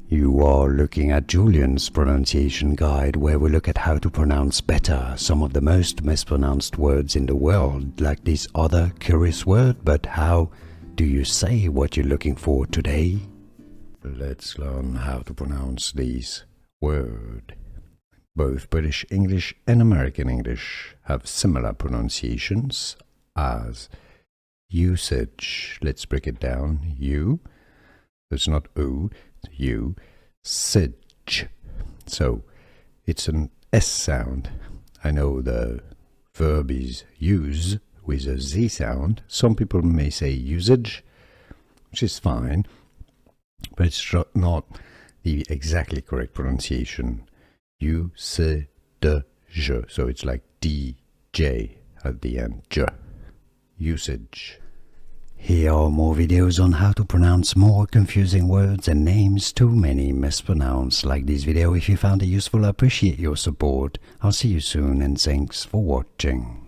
You are looking at Julian's pronunciation guide, where we look at how to pronounce better some of the most mispronounced words in the world, like this other curious word. But how do you say what you're looking for today? Let's learn how to pronounce this word. Both British English and American English have similar pronunciations as usage. Let's break it down. You, it's not O, it's U, sage. So it's an S sound. I know the verb is use with a Z sound. Some people may say usage, which is fine, but it's not the exactly correct pronunciation. Usage. So it's like DJ at the end. J. Usage. Here are more videos on how to pronounce more confusing words and names too many mispronounced. Like this video if you found it useful. I appreciate your support. I'll see you soon and thanks for watching.